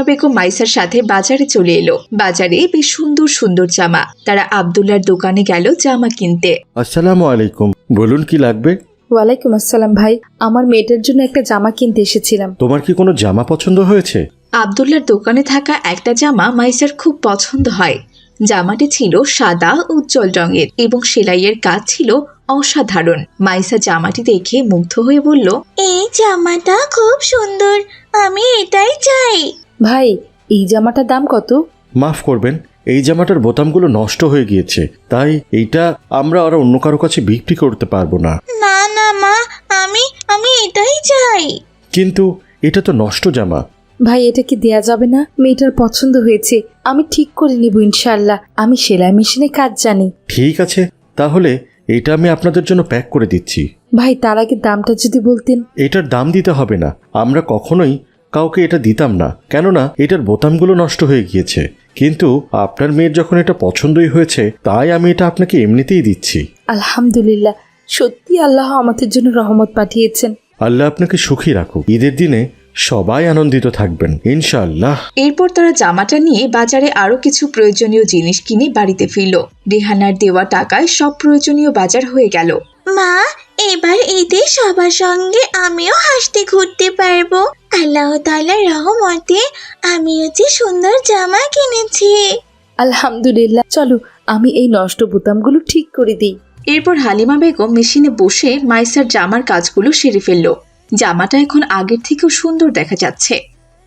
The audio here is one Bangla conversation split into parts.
বেগম মাইসার সাথে বাজারে চলে এলো। বাজারে বেশ সুন্দর সুন্দর জামা। তারা আব্দুল্লাহর দোকানে গেল জামা কিনতে। আসসালামু আলাইকুম, বলুন কি লাগবে? ওয়ালাইকুম আসসালাম ভাই, আমার মেয়েটার জন্য একটা জামা কিনতে এসেছিলাম। তোমার কি কোনো জামা পছন্দ হয়েছে? আব্দুল্লাহর দোকানে থাকা একটা জামা মাইসার খুব পছন্দ হয়। জামাটি ছিল সাদা উজ্জ্বল রঙের এবং সেলাইয়ের কাজ ছিল অসাধারণ। মাইসা জামাটি দেখে মুগ্ধ হয়ে বলল, এই জামাটা খুব সুন্দর, আমি এটাই চাই। ভাই, এই জামাটার দাম কত? মাফ করবেন, এই জামাটার বোতামগুলো নষ্ট হয়ে গিয়েছে, তাই এইটা আমরা আর অন্য কারো কাছে বিক্রি করতে পারবো না। না না মা, আমি এটাই চাই। কিন্তু এটা তো নষ্ট জামা। ভাই, এটা কি দেয়া যাবে না? মেয়েটার পছন্দ হয়েছে, আমি ঠিক করে নিব ইনশাআল্লাহ। আমি সেলাই মেশিনে কাজ জানি। ঠিক আছে, তাহলে এটা আমি আপনাদের জন্য প্যাক করে দিচ্ছি। ভাই, তার আগে দামটা যদি বলতেন। এটার দাম দিতে হবে না, আমরা কখনোই কাউকে এটা দিতাম না, কেননা এটার বোতামগুলো নষ্ট হয়ে গিয়েছে। কিন্তু আপনার মেয়ের যখন এটা পছন্দই হয়েছে, তাই আমি এটা আপনাকে এমনিতেই দিচ্ছি। আলহামদুলিল্লাহ, সত্যি আল্লাহ আমাদের জন্য রহমত পাঠিয়েছেন। আল্লাহ আপনাকে সুখী রাখুক। ঈদের দিনে সবাই আনন্দিত থাকবেন ইনশাআল্লাহ। এরপর তারা জামাটা নিয়ে বাজারে আরো কিছু প্রয়োজনীয় জিনিস কিনে বাড়িতে ফিরল। রেহানার দেওয়া টাকায় সব প্রয়োজনীয় বাজার হয়ে গেল। মা, এবার ঈদে সবার সঙ্গে আমিও হাসতে ঘুরতে পারবো। আল্লাহ তাআলার রহমতে আমিও যে সুন্দর জামা কিনেছি। আলহামদুলিল্লাহ, চলো আমি এই নষ্ট বোতামগুলো ঠিক করে দিই। এরপর হালিমা বেগম মেশিনে বসে মাইসার জামার কাজগুলো সেরে ফেলল। জামাটা এখন আগের থেকেও সুন্দর দেখা যাচ্ছে।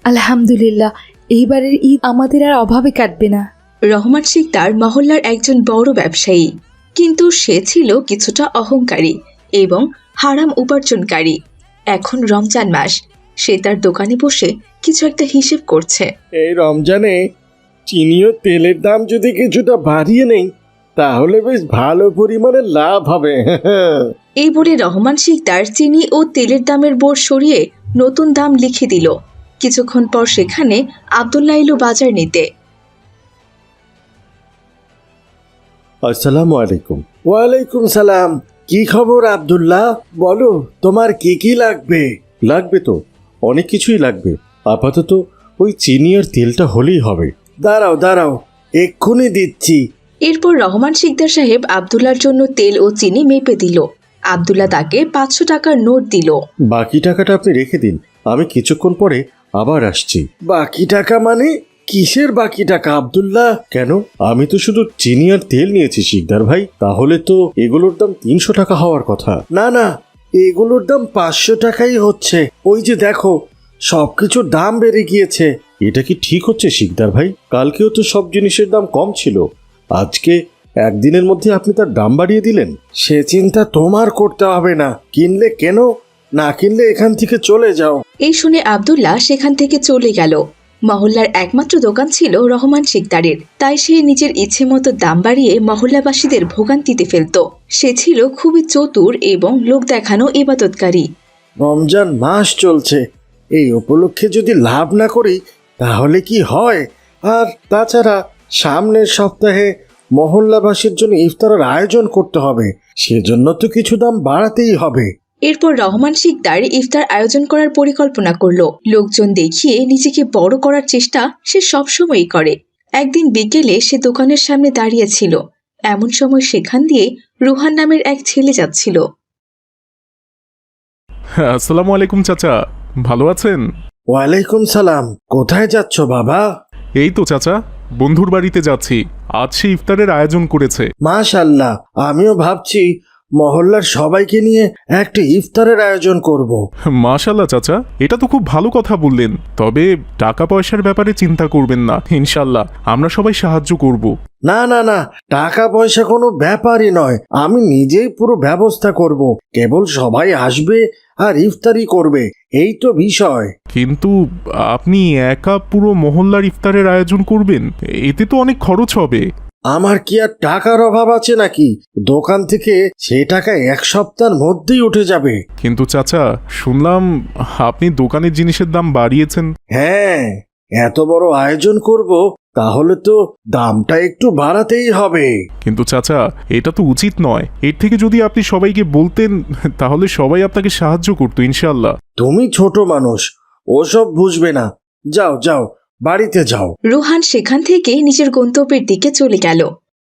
আলহামদুলিল্লাহ, এইবারের ঈদ আমাদের আর অভাবে কাটবে না। রহমান শিকদার মহল্লার একজন বড় ব্যবসায়ী, কিন্তু সে ছিল কিছুটা অহংকারী এবং হারাম উপার্জনকারী। এখন রমজান মাস, সে তার দোকানে বসে কিছু একটা হিসেব করছে। এই রমজানে চিনি ও তেলের দাম যদি কিছুটা বাড়িয়ে নেই, তাহলে বেশ ভালো পরিমাণে লাভ হবে। এই বলে রহমান শিকদার চিনি ও তেলের দামের বোর্ড সরিয়ে নতুন দাম লিখে দিল। কিছুক্ষণ পর সেখানে আব্দুল্লাহ এলো বাজার নিতে। আসসালামু আলাইকুম। ওয়ালাইকুম সালাম। কি খবর আব্দুল্লাহ? বলো, তোমার কি কি লাগবে? লাগবে তো অনেক কিছুই লাগবে, আপাতত ওই চিনি আর তেলটা হলেই হবে। দাঁড়াও দাঁড়াও, এক্ষুনি দিচ্ছি। এরপর রহমান শিকদার সাহেব আব্দুল্লাহর জন্য তেল ও চিনি মেপে দিল। আব্দুল্লাহ তাকে 500 টাকার নোট দিল। বাকি টাকাটা আপনি রেখে দিন, আমি কিছুক্ষণ পরে আবার আসছি। বাকি টাকা মানে? কিসের বাকি টাকা আব্দুল্লাহ? কেন, আমি তো শুধু চিনি আর তেল নিয়েছি শিকদার ভাই, তাহলে তো এগুলোর দাম 300 টাকা হওয়ার কথা। না না, এগুলোর দাম 500 টাকাই হচ্ছে। ওই যে দেখো, সবকিছুর দাম বেড়ে গিয়েছে। এটা কি ঠিক হচ্ছে শিকদার ভাই? কালকেও তো সব জিনিসের দাম কম ছিল, আজকে একদিনের মধ্যে আপনি তার দাম বাড়িয়ে দিলেন। সে চিন্তা তোমার করতে হবে না। কিনলে কেন, না কিনলে এখান থেকে চলে যাও। এই শুনে আব্দুল্লাহ সেখান থেকে চলে গেল। মহল্লার একমাত্র দোকান ছিল রহমান শিকদারের, তাই সে নিজের ইচ্ছে মতো দাম বাড়িয়ে মহল্লাবাসীদের ভোগান্তিতে ফেলত। সে ছিল খুবই চতুর এবং লোক দেখানো ইবাদতকারী। রমজান মাস চলছে, এই উপলক্ষে যদি লাভ না করি তাহলে কি হয়? আর তাছাড়া সামনের সপ্তাহে মহল্লাবাসীর জন্য ইফতারের আয়োজন করতে হবে, সেজন্য তো কিছু দাম বাড়াতেই হবে। এরপর রহমান শিকদার ইফতার আয়োজন করার পরিকল্পনা করলো। লোকজন দেখিয়ে নিজেকে বড় করার চেষ্টা সে সবসময়ই করে। একদিন বিকেলে সে দোকানের সামনে দাঁড়িয়েছিল। এমন সময় সেখান দিয়ে রুহান নামের এক ছেলে যাচ্ছিল। আসসালামু আলাইকুম চাচা, ভালো আছেন? ওয়ালাইকুম সালাম। কোথায় যাচ্ছ বাবা? এই তো চাচা, বন্ধুর বাড়িতে যাচ্ছি, আজ সে ইফতারের আয়োজন করেছে। মাশাআল্লাহ, আমিও ভাবছি মহল্লার সবাইকে নিয়ে একটা ইফতারের আয়োজন করব। মাশাআল্লাহ চাচা, এটা তো খুব ভালো কথা বললেন। তবে টাকা পয়সার ব্যাপারে চিন্তা করবেন না, ইনশাল্লাহ আমরা সবাই সাহায্য করব। না না না, টাকা পয়সা কোনো ব্যাপারই নয়, আমি নিজেই পুরো ব্যবস্থা করব। কেবল সবাই আসবে আর ইফতারি করবে, এই তো বিষয়। কিন্তু আপনি একা পুরো মহল্লার ইফতারের আয়োজন করবেন, এতে তো অনেক খরচ হবে। আমার কি আর টাকার অভাব আছে নাকি? দোকান থেকে সে টাকা 1 সপ্তাহের মধ্যেই উঠে যাবে। কিন্তু চাচা, শুনলাম আপনি দোকানের জিনিসের দাম বাড়িয়েছেন। হ্যাঁ, এত বড় আয়োজন করব, তাহলে তো দামটা একটু বাড়াতেই হবে। কিন্তু চাচা, এটা তো উচিত নয়। এর থেকে যদি আপনি সবাইকে বলতেন, তাহলে সবাই আপনাকে সাহায্য করতো ইনশাল্লাহ। তুমি ছোট মানুষ, ওসব বুঝবে না। যাও যাও, বাড়িতে যাও। রোহান সেখান থেকে নিজের গন্তব্যের দিকে চলে গেল।